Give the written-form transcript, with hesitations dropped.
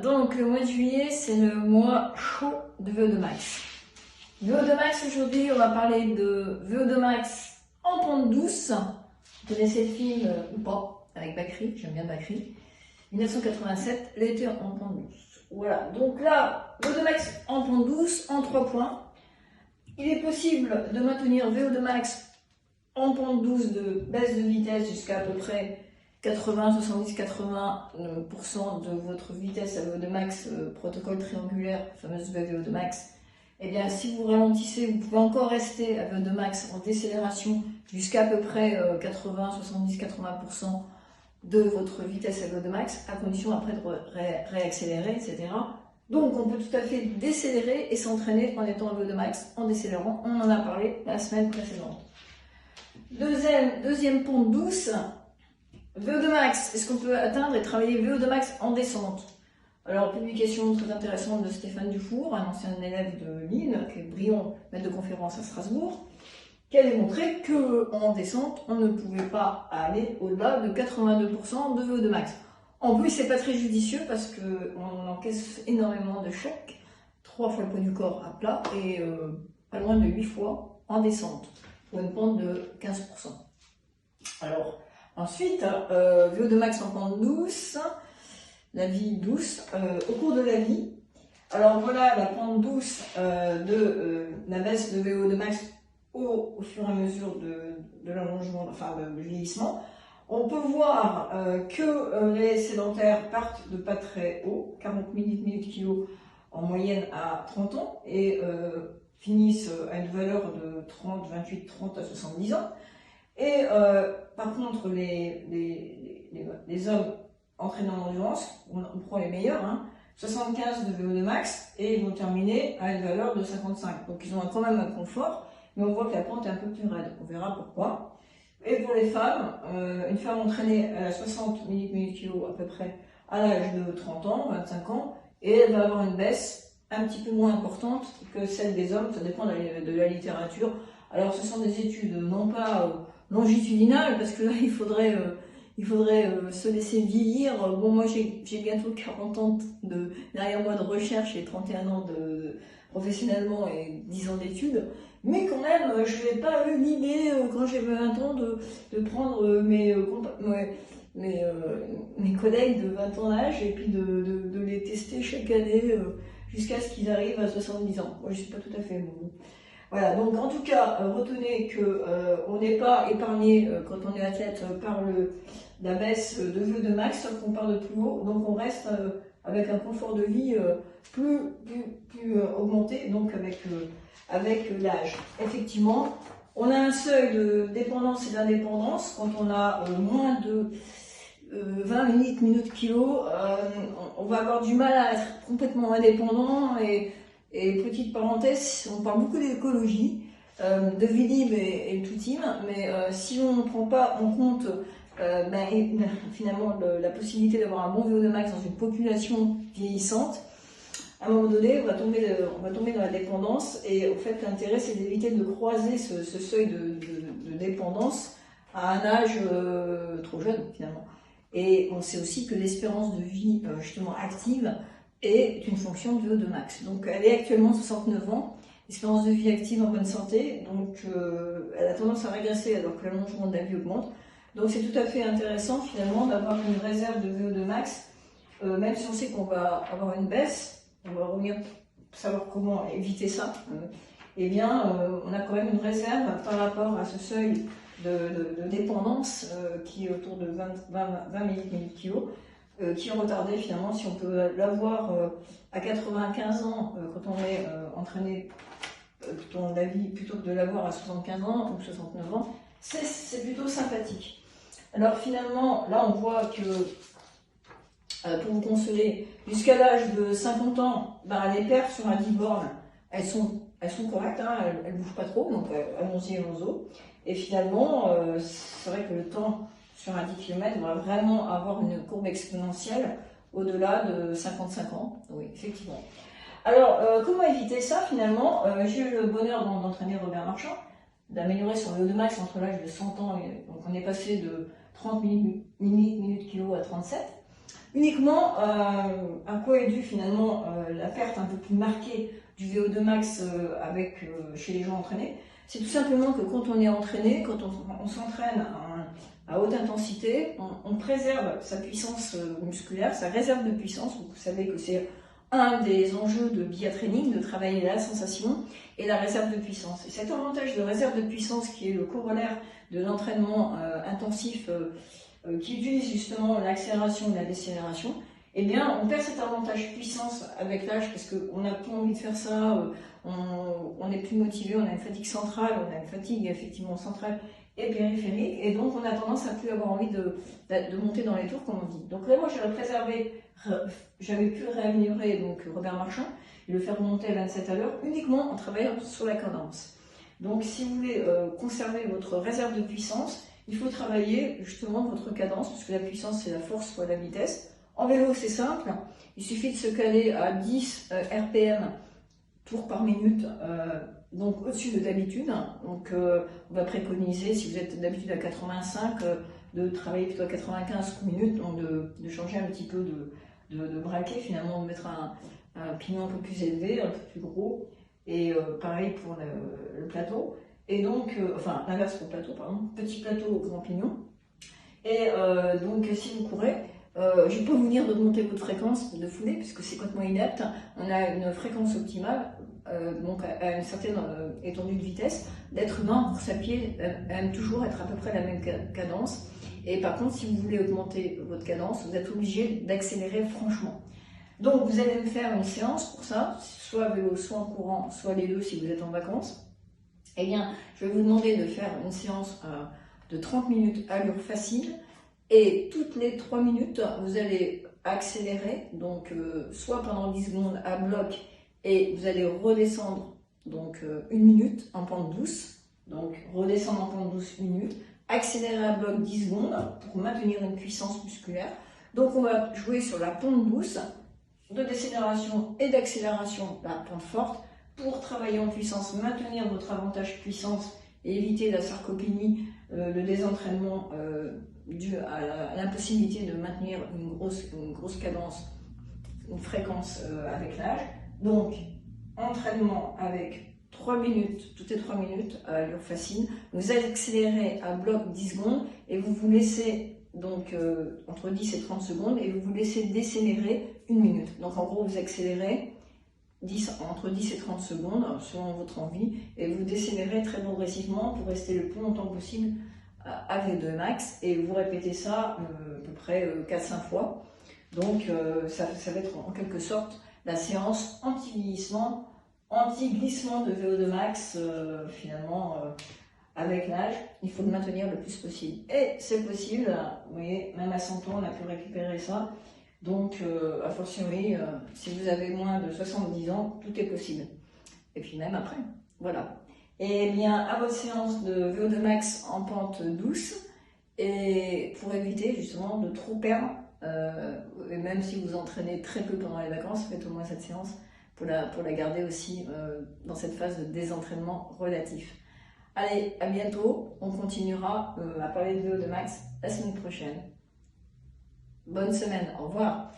Donc le mois de juillet, c'est le mois chaud de VO2 Max. VO2 Max, aujourd'hui, on va parler de VO2 Max en pente douce. Vous connaissez le film ou pas, avec Bakri, j'aime bien Bakri. 1987, l'été en pente douce. Voilà, donc là, VO2 Max en pente douce, en 3 points. Il est possible de maintenir VO2 Max en pente douce de baisse de vitesse jusqu'à peu près 80, 70, 80% de votre vitesse à VO2 Max, protocole triangulaire, fameuse VO2 Max. Et bien, si vous ralentissez, vous pouvez encore rester à VO2 Max en décélération jusqu'à peu près 80, 70, 80% de votre vitesse à VO2 Max, à condition après de réaccélérer, etc. Donc, on peut tout à fait décélérer et s'entraîner en étant à VO2 Max, en décélérant. On en a parlé la semaine précédente. Deuxième pente douce, VO2 Max. Est-ce qu'on peut atteindre et travailler VO2 Max en descente? Alors, publication très intéressante de Stéphane Dufour, un ancien élève de Lille, qui est brillant maître de conférence à Strasbourg, qui a démontré qu'en descente, on ne pouvait pas aller au-delà de 82% de VO2 Max. En plus, c'est pas très judicieux parce qu'on encaisse énormément de chocs, 3 fois le poids du corps à plat et pas loin de 8 fois en descente, pour une pente de 15%. Alors, ensuite, VO2 Max en pente douce, la vie douce, au cours de la vie. Alors voilà la pente douce de la baisse de VO2 Max au fur et à mesure de l'allongement, enfin du vieillissement. On peut voir que les sédentaires partent de pas très haut, 40 ml/kg en moyenne à 30 ans, et finissent à une valeur de 30, 28, 30 à 70 ans. Et par contre, les hommes entraînés en endurance, on prend les meilleurs, 75 de VO2 Max, et ils vont terminer à une valeur de 55. Donc ils ont quand même un confort, mais on voit que la pente est un peu plus raide. On verra pourquoi. Et pour les femmes, une femme entraînée à 60 ml/kg à peu près à l'âge de 30 ans, 25 ans, et elle va avoir une baisse un petit peu moins importante que celle des hommes, ça dépend de la littérature. Alors ce sont des études non pas longitudinales, parce que là il faudrait se laisser vieillir. Bon, moi j'ai bientôt 40 ans derrière moi de recherche et 31 ans professionnellement et 10 ans d'études. Mais quand même, je n'ai pas eu l'idée, quand j'avais 20 ans, de prendre mes collègues de 20 ans d'âge et puis de les tester chaque année jusqu'à ce qu'ils arrivent à 70 ans. Moi, je ne suis pas tout à fait bon. Voilà, donc en tout cas, retenez qu'on n'est pas épargné quand on est athlète par la baisse de VO2 Max, sauf qu'on part de plus haut, donc on reste avec un confort de vie plus augmenté, donc avec l'âge. Effectivement, on a un seuil de dépendance et d'indépendance quand on a moins de 20 minutes kilo, on va avoir du mal à être complètement indépendant. Et petite parenthèse, on parle beaucoup d'écologie, de Vélib et tout team, mais si on ne prend pas en compte finalement la possibilité d'avoir un bon VO2 Max dans une population vieillissante, à un moment donné, on va tomber dans la dépendance. Et au fait, l'intérêt, c'est d'éviter de croiser ce seuil de dépendance à un âge trop jeune, finalement. Et on sait aussi que l'espérance de vie, justement, active est une fonction de VO2 Max. Donc, elle est actuellement 69 ans, espérance de vie active en bonne santé, donc elle a tendance à régresser alors que l'allongement de la vie augmente. Donc, c'est tout à fait intéressant, finalement, d'avoir une réserve de VO2 Max, même si on sait qu'on va avoir une baisse. On va revenir savoir comment éviter ça. Eh bien, on a quand même une réserve par rapport à ce seuil de dépendance qui est autour de 20 ml/kg, qui est retardé finalement. Si on peut l'avoir à 95 ans, quand on est entraîné tout au long de la vie, plutôt que de l'avoir à 75 ans ou 69 ans, c'est plutôt sympathique. Alors finalement, là on voit que pour vous consoler, jusqu'à l'âge de 50 ans, les perfs sur la 10 bornes, elles sont correctes, elles ne bougent pas trop, donc allons-y. Et finalement, c'est vrai que le temps sur un 10 km va vraiment avoir une courbe exponentielle au-delà de 55 ans. Oui, effectivement. Alors, comment éviter ça finalement? J'ai eu le bonheur d'entraîner Robert Marchand, d'améliorer son VO2 Max entre l'âge de 100 ans, donc on est passé de 30 ml/kg à 37. Uniquement, à quoi est due finalement la perte un peu plus marquée du VO2 max chez les gens entraînés? C'est tout simplement que quand on est entraîné, quand on s'entraîne à haute intensité, on préserve sa puissance musculaire, sa réserve de puissance. Vous savez que c'est un des enjeux de biatraining, de travailler la sensation et la réserve de puissance. Et cet avantage de réserve de puissance qui est le corollaire de l'entraînement intensif qui utilise justement l'accélération et la décélération, eh bien on perd cet avantage puissance avec l'âge parce qu'on n'a plus envie de faire ça, on est plus motivé, on a une fatigue centrale, on a une fatigue effectivement centrale et périphérique, et donc on a tendance à plus avoir envie de monter dans les tours comme on dit. Donc là moi j'avais pu réaméliorer donc Robert Marchand et le faire remonter à 27 à l'heure uniquement en travaillant sur la cadence. Donc si vous voulez conserver votre réserve de puissance, il faut travailler justement votre cadence, parce que la puissance c'est la force fois la vitesse. En vélo c'est simple, il suffit de se caler à 10 RPM tours par minute, donc au-dessus de d'habitude. Donc on va préconiser, si vous êtes d'habitude à 85, de travailler plutôt à 95 minutes, donc de changer un petit peu de braquet, finalement de mettre un pignon un peu plus élevé, un peu plus gros, et pareil pour le plateau. Et donc, enfin l'inverse pour le plateau, pardon, petit plateau, grand pignon. Et donc si vous courez, je peux vous dire d'augmenter votre fréquence de foulée, puisque c'est complètement inepte. On a une fréquence optimale, donc à une certaine étendue de vitesse. L'être humain en course à pied aime toujours être à peu près la même cadence. Et par contre, si vous voulez augmenter votre cadence, vous êtes obligé d'accélérer franchement. Donc vous allez me faire une séance pour ça, soit à vélo, soit en courant, soit les deux si vous êtes en vacances. Eh bien, je vais vous demander de faire une séance de 30 minutes allure facile. Et toutes les 3 minutes, vous allez accélérer, donc soit pendant 10 secondes à bloc, et vous allez redescendre donc 1 minute en pente douce, donc redescendre en pente douce 1 minute, accélérer à bloc 10 secondes pour maintenir une puissance musculaire. Donc on va jouer sur la pente douce, de décélération et d'accélération, la pente forte, pour travailler en puissance, maintenir votre avantage puissance et éviter la sarcopénie, le désentraînement dû à l'impossibilité de maintenir une grosse cadence, une fréquence avec l'âge. Donc, entraînement avec 3 minutes, toutes les 3 minutes à allure facile. Vous accélérez à bloc 10 secondes et vous vous laissez donc entre 10 et 30 secondes et vous vous laissez décélérer 1 minute. Donc en gros, vous accélérez entre 10 et 30 secondes selon votre envie et vous décélérez très progressivement pour rester le plus longtemps possible à VO2 max et vous répétez ça à peu près 4-5 fois. Donc ça va être en quelque sorte la séance anti-vieillissement, anti-glissement de VO2 max finalement avec l'âge. Il faut le maintenir le plus possible. Et c'est possible, vous voyez, même à 100 ans on a pu récupérer ça. Donc a fortiori, si vous avez moins de 70 ans, tout est possible. Et puis même après, voilà. Et bien, à votre séance de VO2 max en pente douce, et pour éviter justement de trop perdre, et même si vous entraînez très peu pendant les vacances, faites au moins cette séance pour la garder aussi dans cette phase de désentraînement relatif. Allez, à bientôt, on continuera à parler de VO2 max la semaine prochaine. Bonne semaine, au revoir.